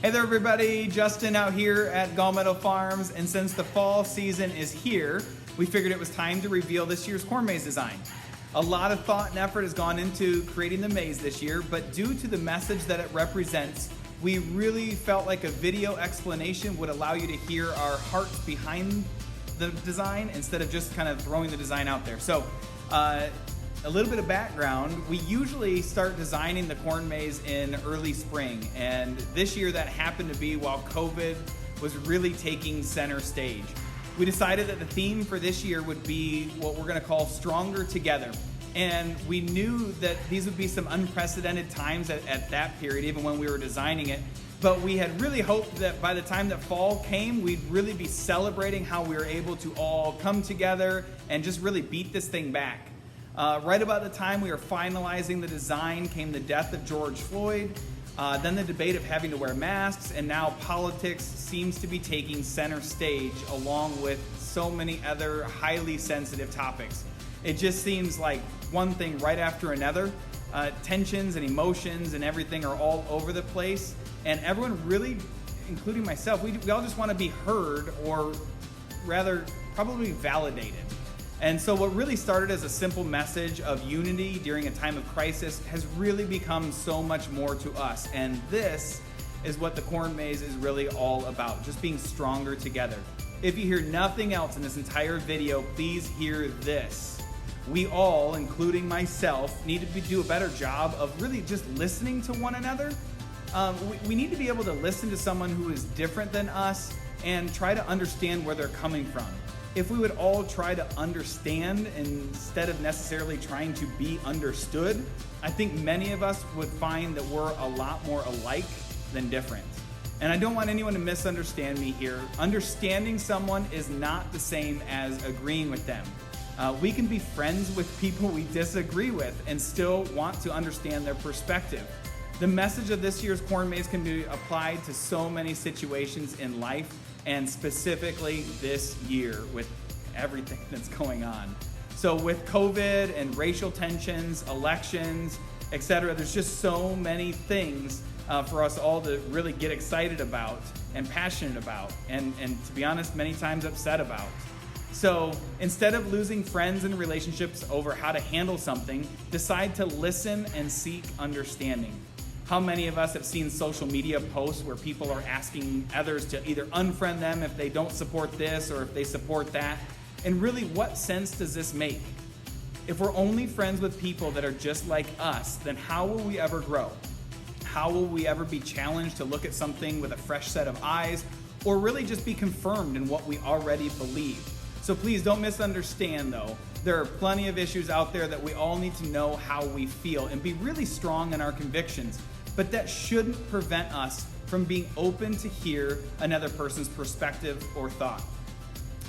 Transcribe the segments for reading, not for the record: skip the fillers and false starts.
Hey there everybody, Justin out here at Gall Meadow Farms, and since the fall season is here, we figured it was time to reveal this year's corn maze design. A lot of thought and effort has gone into creating the maze this year, but due to the message that it represents, we really felt like a video explanation would allow you to hear our hearts behind the design instead of just kind of throwing the design out there. So, a little bit of background, we usually start designing the corn maze in early spring, and this year that happened to be while COVID was really taking center stage. We decided that the theme for this year would be what we're going to call Stronger Together, and we knew that these would be some unprecedented times at that period, even when we were designing it, but we had really hoped that by the time that fall came, we'd really be celebrating how we were able to all come together and just really beat this thing back. Right about the time we were finalizing the design came the death of George Floyd, then the debate of having to wear masks, and now politics seems to be taking center stage along with so many other highly sensitive topics. It just seems like one thing right after another. Tensions and emotions and everything are all over the place, and everyone really, including myself, we all just want to be heard, or rather probably validated. And so what really started as a simple message of unity during a time of crisis has really become so much more to us. And this is what the corn maze is really all about, just being stronger together. If you hear nothing else in this entire video, please hear this. We all, including myself, need to do a better job of really just listening to one another. We need to be able to listen to someone who is different than us and try to understand where they're coming from. If we would all try to understand instead of necessarily trying to be understood, I think many of us would find that we're a lot more alike than different. And I don't want anyone to misunderstand me here. Understanding someone is not the same as agreeing with them. We can be friends with people we disagree with and still want to understand their perspective. The message of this year's corn maze can be applied to so many situations in life, and specifically this year with everything that's going on. So with COVID and racial tensions, elections, etc., there's just so many things for us all to really get excited about and passionate about, and to be honest, many times upset about. So instead of losing friends and relationships over how to handle something, decide to listen and seek understanding. How many of us have seen social media posts where people are asking others to either unfriend them if they don't support this or if they support that? And really, what sense does this make? If we're only friends with people that are just like us, then how will we ever grow? How will we ever be challenged to look at something with a fresh set of eyes, or really just be confirmed in what we already believe? So please don't misunderstand though. There are plenty of issues out there that we all need to know how we feel and be really strong in our convictions. But that shouldn't prevent us from being open to hear another person's perspective or thought.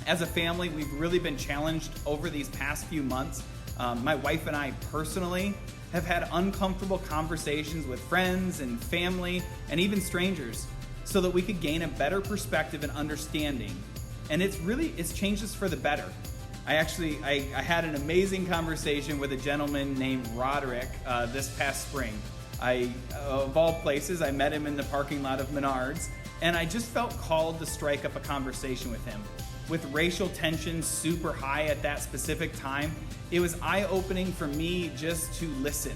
As a family, we've really been challenged over these past few months. My wife and I personally have had uncomfortable conversations with friends and family and even strangers so that we could gain a better perspective and understanding. And it's changed us for the better. I had an amazing conversation with a gentleman named Roderick this past spring. Of all places, I met him in the parking lot of Menards, and I just felt called to strike up a conversation with him. With racial tensions super high at that specific time, it was eye-opening for me just to listen,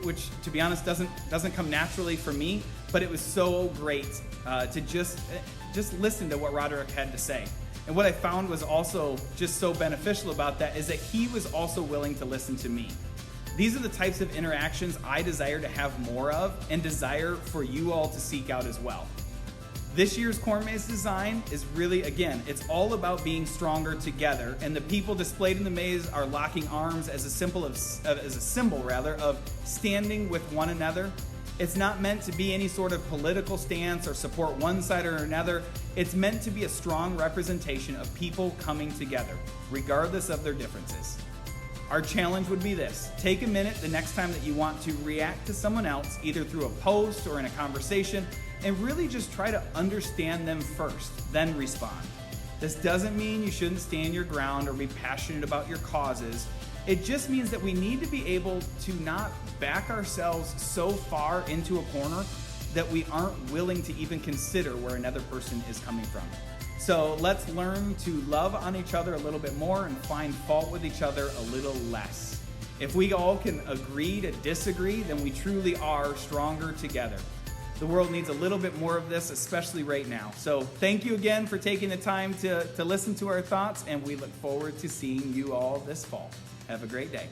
which, to be honest, doesn't come naturally for me. But it was so great to just listen to what Roderick had to say. And what I found was also just so beneficial about that is that he was also willing to listen to me. These are the types of interactions I desire to have more of and desire for you all to seek out as well. This year's corn maze design is really, again, it's all about being stronger together, and the people displayed in the maze are locking arms as a symbol of standing with one another. It's not meant to be any sort of political stance or support one side or another. It's meant to be a strong representation of people coming together, regardless of their differences. Our challenge would be this: take a minute the next time that you want to react to someone else, either through a post or in a conversation, and really just try to understand them first, then respond. This doesn't mean you shouldn't stand your ground or be passionate about your causes. It just means that we need to be able to not back ourselves so far into a corner that we aren't willing to even consider where another person is coming from. So let's learn to love on each other a little bit more and find fault with each other a little less. If we all can agree to disagree, then we truly are stronger together. The world needs a little bit more of this, especially right now. So thank you again for taking the time to listen to our thoughts, and we look forward to seeing you all this fall. Have a great day.